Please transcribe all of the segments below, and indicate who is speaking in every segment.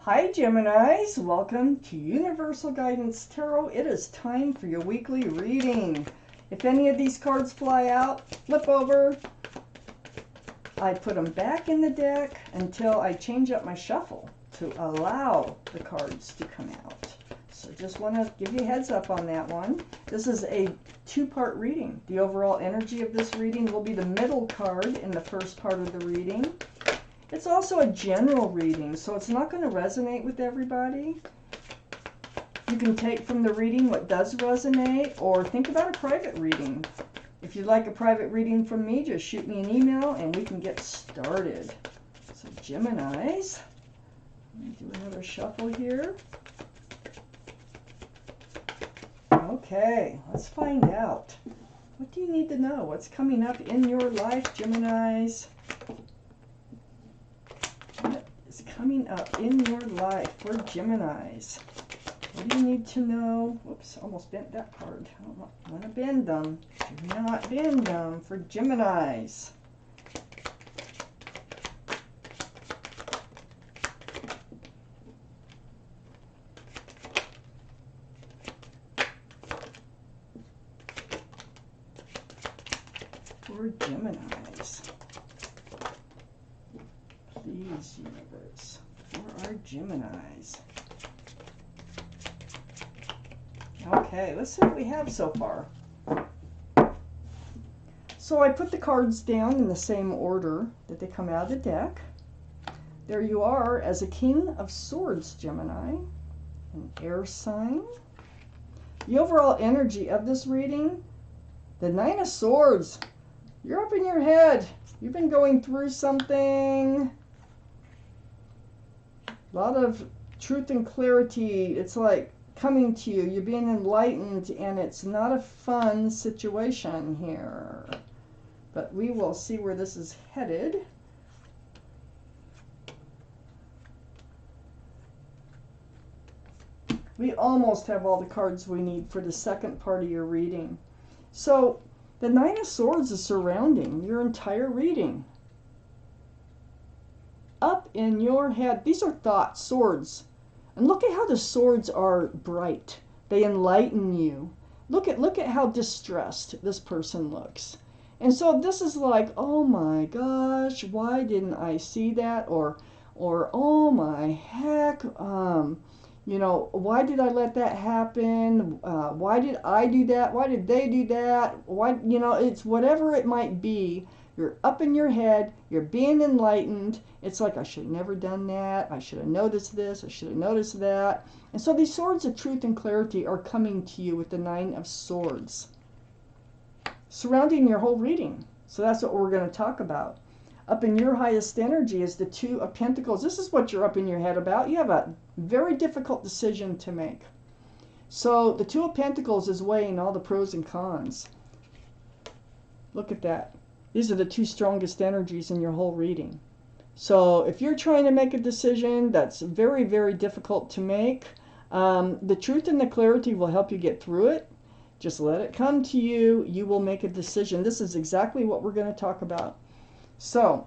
Speaker 1: Hi Geminis, welcome to Universal Guidance Tarot. It is time for your weekly reading. If any of these cards fly out, flip over. I put them back in the deck until I change up my shuffle to allow the cards to come out. So just want to give you a heads up on that one. This is a two-part reading. The overall energy of this reading will be the middle card in the first part of the reading. It's also a general reading, so it's not going to resonate with everybody. You can take from the reading what does resonate, or think about a private reading. If you'd like a private reading from me, just shoot me an email and we can get started. So Geminis, let me do another shuffle here. Okay, let's find out. What do you need to know? What's coming up in your life, Geminis? What is coming up in your life for Geminis? What do you need to know? Whoops, almost bent that card. I don't want to bend them. Do not bend them for Geminis. For Geminis. Please, universe, for our Geminis. Okay, let's see what we have so far. So I put the cards down in the same order that they come out of the deck. There you are as a King of Swords, Gemini, an air sign. The overall energy of this reading, the Nine of Swords. You're up in your head. You've been going through something. A lot of truth and clarity. It's like coming to you. You're being enlightened, and it's not a fun situation here. But we will see where this is headed. We almost have all the cards we need for the second part of your reading. So the Nine of Swords is surrounding your entire reading. Up in your head. These are thoughts, swords. And look at how the swords are bright. They enlighten you. Look at how distressed this person looks. And so this is like, oh my gosh, why didn't I see that? Or oh my heck, you know, why did I let that happen? Why did I do that? Why did they do that? Why, you know, it's whatever it might be. You're up in your head. You're being enlightened. It's like, I should have never done that. I should have noticed this. I should have noticed that. And so these swords of truth and clarity are coming to you with the Nine of Swords, surrounding your whole reading. So that's what we're going to talk about. Up in your highest energy is the Two of Pentacles. This is what you're up in your head about. You have a very difficult decision to make. So the Two of Pentacles is weighing all the pros and cons. Look at that. These are the two strongest energies in your whole reading. So if you're trying to make a decision that's very, very difficult to make, the truth and the clarity will help you get through it. Just let it come to you. You will make a decision. This is exactly what we're going to talk about. So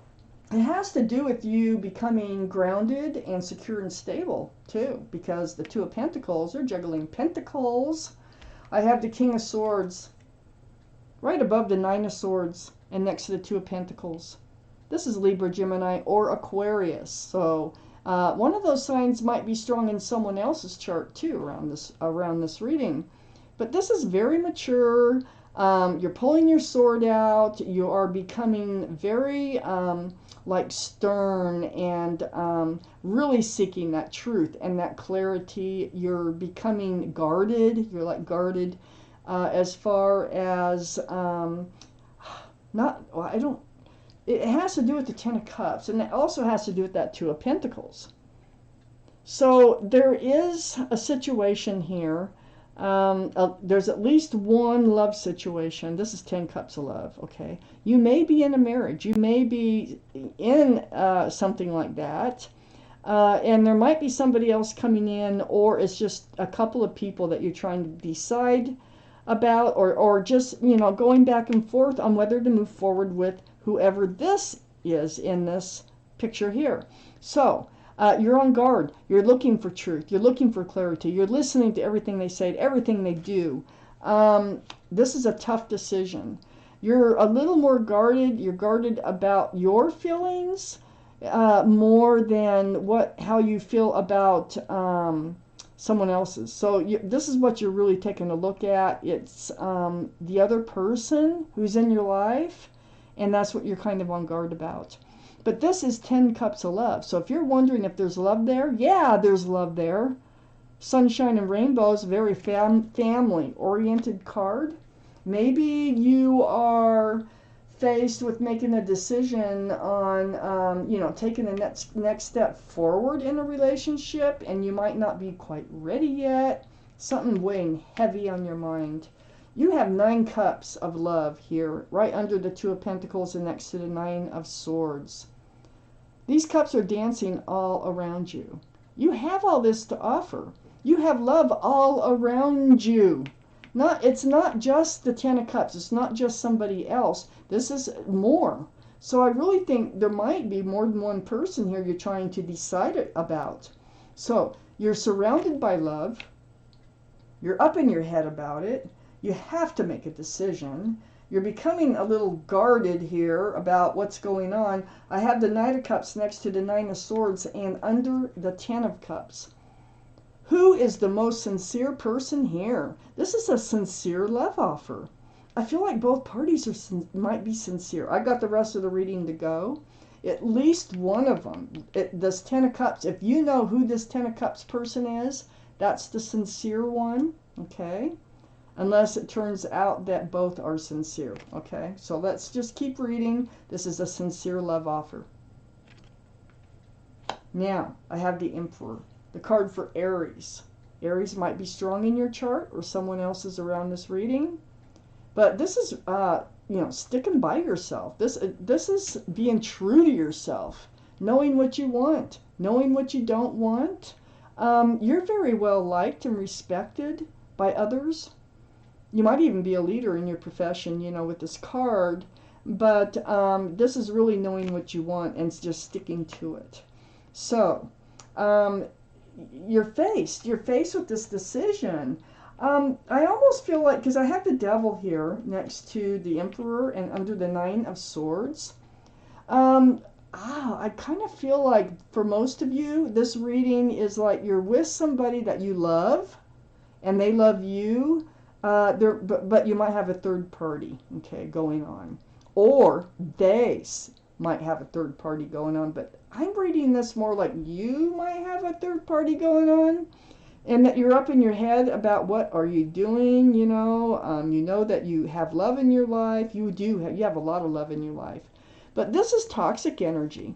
Speaker 1: it has to do with you becoming grounded and secure and stable too, because the Two of Pentacles are juggling pentacles. I have the King of Swords right above the Nine of Swords and next to the Two of Pentacles. This is Libra, Gemini, or Aquarius. So one of those signs might be strong in someone else's chart too around this reading. But this is very mature. You're pulling your sword out. You are becoming very like stern and really seeking that truth and that clarity. You're becoming guarded. You're like guarded as far as it has to do with the Ten of Cups, and it also has to do with that Two of Pentacles. So there is a situation here. There's at least one love situation. This is 10 cups of love, okay? You may be in a marriage. You may be in something like that. And there might be somebody else coming in, or it's just a couple of people that you're trying to decide about, or just, you know, going back and forth on whether to move forward with whoever this is in this picture here. So You're on guard. You're looking for truth. You're looking for clarity. You're listening to everything they say, to everything they do. This is a tough decision. You're a little more guarded. You're guarded about your feelings more than how you feel about someone else's. So this is what you're really taking a look at. It's the other person who's in your life, and that's what you're kind of on guard about. But this is 10 cups of love. So if you're wondering if there's love there, yeah, there's love there. Sunshine and Rainbows, very family-oriented card. Maybe you are faced with making a decision on, taking the next step forward in a relationship, and you might not be quite ready yet. Something weighing heavy on your mind. You have 9 cups of love here, right under the 2 of Pentacles and next to the 9 of Swords. These cups are dancing all around you. You have all this to offer. You have love all around you. It's not just the 10 of Cups. It's not just somebody else. This is more. So I really think there might be more than one person here you're trying to decide about. So you're surrounded by love. You're up in your head about it. You have to make a decision. You're becoming a little guarded here about what's going on. I have the Knight of Cups next to the 9 of Swords and under the 10 of Cups. Who is the most sincere person here? This is a sincere love offer. I feel like both parties might be sincere. I got the rest of the reading to go. At least one of them. This 10 of Cups, if you know who this 10 of Cups person is, that's the sincere one, okay? Unless it turns out that both are sincere, okay? So let's just keep reading. This is a sincere love offer. Now, I have the Emperor. The card for Aries. Aries might be strong in your chart or someone else is around this reading. But this is, sticking by yourself. This is being true to yourself. Knowing what you want. Knowing what you don't want. You're very well liked and respected by others. You might even be a leader in your profession, with this card. But this is really knowing what you want and just sticking to it. So, you're faced with this decision. I almost feel like, because I have the Devil here next to the Emperor and under the 9 of Swords. I kind of feel like for most of you, this reading is like you're with somebody that you love and they love you, but you might have a third party, okay, going on. Or they might have a third party going on, but I'm reading this more like you might have a third party going on, and that you're up in your head about what are you doing, you know that you have love in your life. You have a lot of love in your life, but this is toxic energy.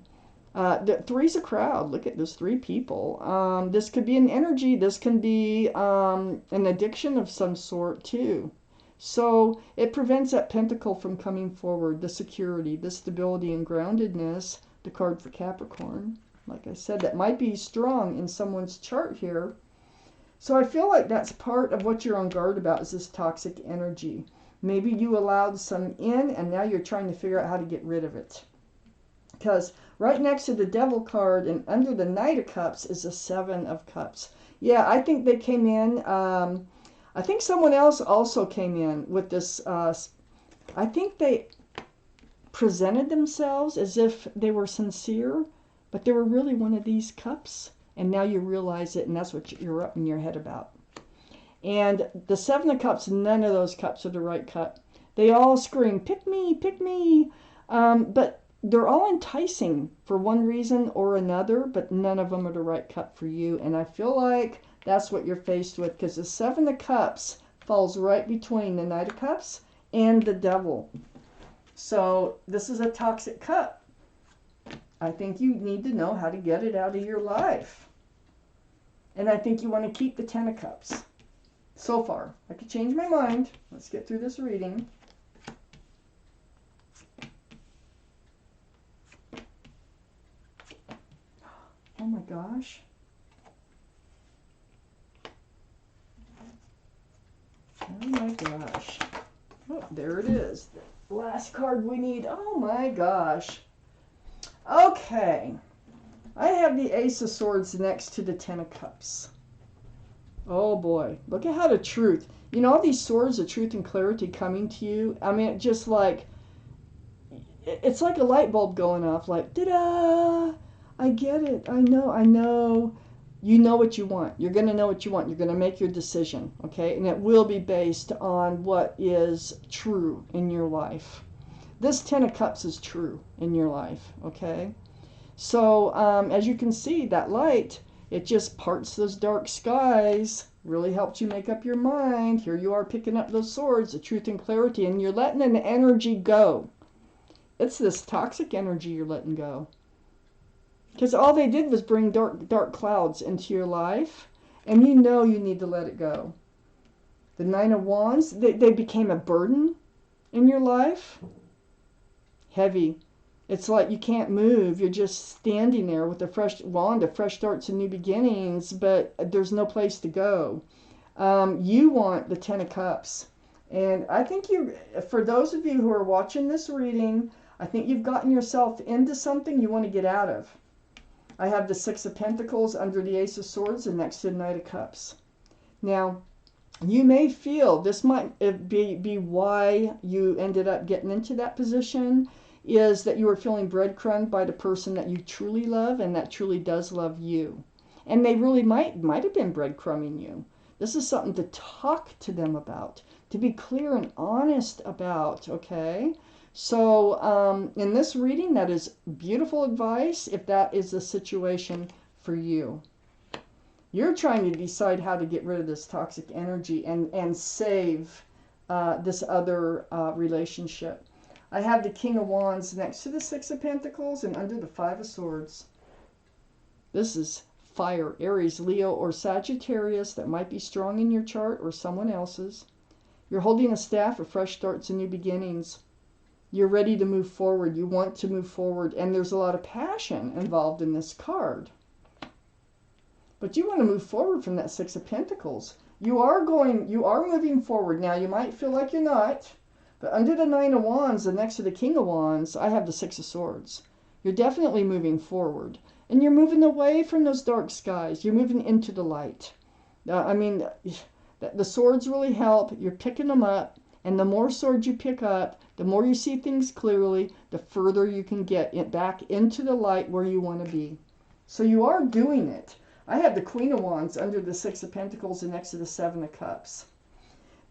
Speaker 1: The 3's a crowd. Look at this, 3 people. This could be an energy. This can be an addiction of some sort too. So it prevents that pentacle from coming forward, the security, the stability and groundedness, the card for Capricorn. Like I said, that might be strong in someone's chart here. So I feel like that's part of what you're on guard about, is this toxic energy. Maybe you allowed some in and now you're trying to figure out how to get rid of it. Because right next to the Devil card and under the Knight of Cups is the 7 of Cups. Yeah, I think they came in... I think someone else also came in with this, I think they presented themselves as if they were sincere, but they were really one of these cups, and now you realize it, and that's what you're up in your head about. And the 7 of Cups, none of those cups are the right cup. They all scream, pick me, but they're all enticing for one reason or another, but none of them are the right cup for you, and I feel like that's what you're faced with, because the 7 of Cups falls right between the Knight of Cups and the Devil. So this is a toxic cup. I think you need to know how to get it out of your life. And I think you want to keep the 10 of Cups. So far. I could change my mind. Let's get through this reading. Oh my gosh. Oh my gosh. Oh, there it is. The last card we need. Oh my gosh. Okay. I have the Ace of Swords next to the Ten of Cups. Oh boy, look at how the truth, you know, all these swords of truth and clarity coming to you. I mean, just like, it's like a light bulb going off, like, da-da, I get it, I know. You know what you want. You're going to know what you want. You're going to make your decision, okay? And it will be based on what is true in your life. This Ten of Cups is true in your life, okay? So as you can see, that light, it just parts those dark skies, really helps you make up your mind. Here you are picking up those swords, the truth and clarity, and you're letting an energy go. It's this toxic energy you're letting go. Because all they did was bring dark clouds into your life, and you know you need to let it go. The Nine of Wands, they became a burden in your life. Heavy. It's like you can't move. You're just standing there with a fresh wand of fresh starts and new beginnings, but there's no place to go. You want the Ten of Cups. And I think for those of you who are watching this reading, I think you've gotten yourself into something you want to get out of. I have the Six of Pentacles under the Ace of Swords and next to the Knight of Cups. Now, you may feel this might be why you ended up getting into that position, is that you were feeling breadcrumbed by the person that you truly love and that truly does love you. And they really might have been breadcrumbing you. This is something to talk to them about, to be clear and honest about, okay? So in this reading, that is beautiful advice if that is the situation for you. You're trying to decide how to get rid of this toxic energy and save this other relationship. I have the King of Wands next to the Six of Pentacles and under the Five of Swords. This is fire, Aries, Leo, or Sagittarius that might be strong in your chart or someone else's. You're holding a staff of fresh starts and new beginnings. You're ready to move forward. You want to move forward. And there's a lot of passion involved in this card. But you want to move forward from that Six of Pentacles. You are moving forward. Now, you might feel like you're not. But under the Nine of Wands and next to the King of Wands, I have the Six of Swords. You're definitely moving forward. And you're moving away from those dark skies. You're moving into the light. I mean, the swords really help. You're picking them up. And the more swords you pick up, the more you see things clearly, the further you can get it back into the light where you want to be. So you are doing it. I have the Queen of Wands under the Six of Pentacles and next to the Seven of Cups.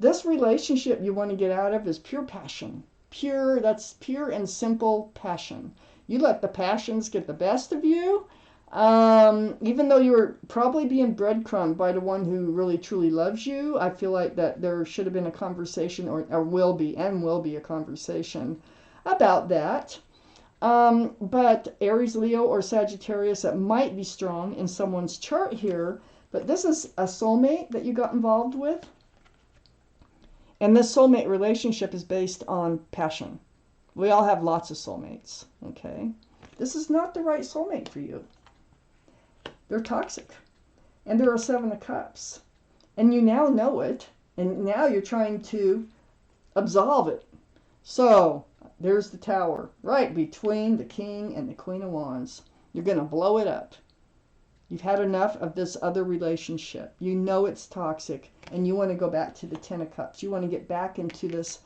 Speaker 1: This relationship you want to get out of is pure passion. That's pure and simple passion. You let the passions get the best of you, even though you were probably being breadcrumbed by the one who really truly loves you. I feel like that there should have been a conversation, or will be a conversation about that. But Aries, Leo, or Sagittarius, that might be strong in someone's chart here. But this is a soulmate that you got involved with. And this soulmate relationship is based on passion. We all have lots of soulmates, okay? This is not the right soulmate for you. They're toxic. And they're a Seven of Cups. And you now know it. And now you're trying to absolve it. So, there's the Tower. Right between the King and the Queen of Wands. You're going to blow it up. You've had enough of this other relationship. You know it's toxic. And you want to go back to the Ten of Cups. You want to get back into this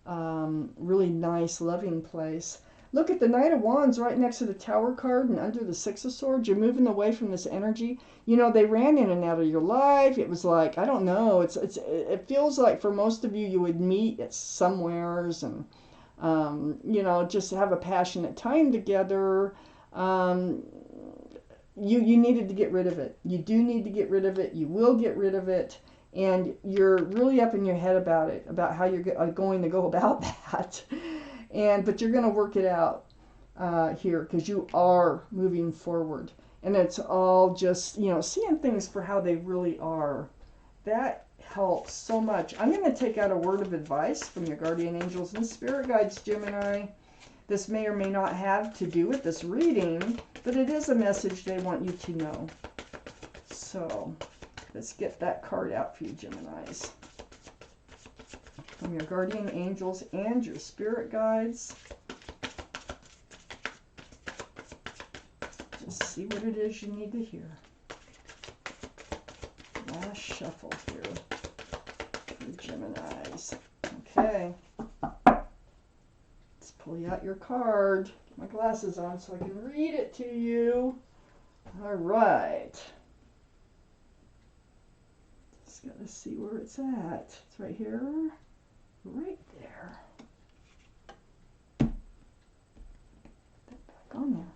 Speaker 1: really nice, loving place. Look at the Knight of Wands right next to the Tower card and under the Six of Swords. You're moving away from this energy. You know, they ran in and out of your life. It was like, I don't know. It feels like for most of you, you would meet at somewheres and, you know, just have a passionate time together. You needed to get rid of it. You do need to get rid of it. You will get rid of it. And you're really up in your head about it, about how you're going to go about that. But you're going to work it out here because you are moving forward. And it's all just, you know, seeing things for how they really are. That helps so much. I'm going to take out a word of advice from your guardian angels and spirit guides, Gemini. This may or may not have to do with this reading, but it is a message they want you to know. So let's get that card out for you, Geminis. From your guardian angels and your spirit guides. Just see what it is you need to hear. Last shuffle here for Geminis. Okay. Let's pull you out your card. Get my glasses on so I can read it to you. All right. Just got to see where it's at. It's right here. Right there. Put that back on there.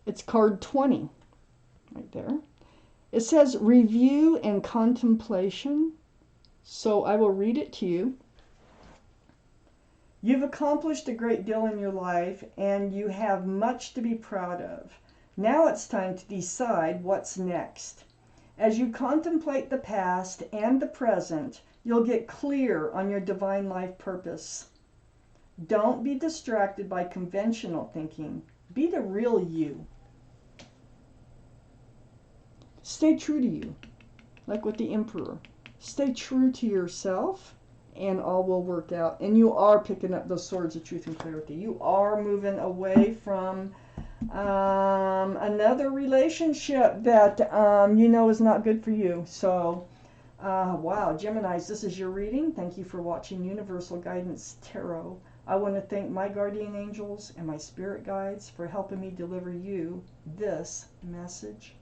Speaker 1: It's card 20. Right there. It says review and contemplation. So I will read it to you. You've accomplished a great deal in your life and you have much to be proud of. Now it's time to decide what's next. As you contemplate the past and the present, you'll get clear on your divine life purpose. Don't be distracted by conventional thinking. Be the real you. Stay true to you, like with the Emperor. Stay true to yourself and all will work out. And you are picking up those swords of truth and clarity. You are moving away from another relationship that you know is not good for you. So, wow, Geminis, this is your reading. Thank you for watching Universal Guidance Tarot. I want to thank my guardian angels and my spirit guides for helping me deliver you this message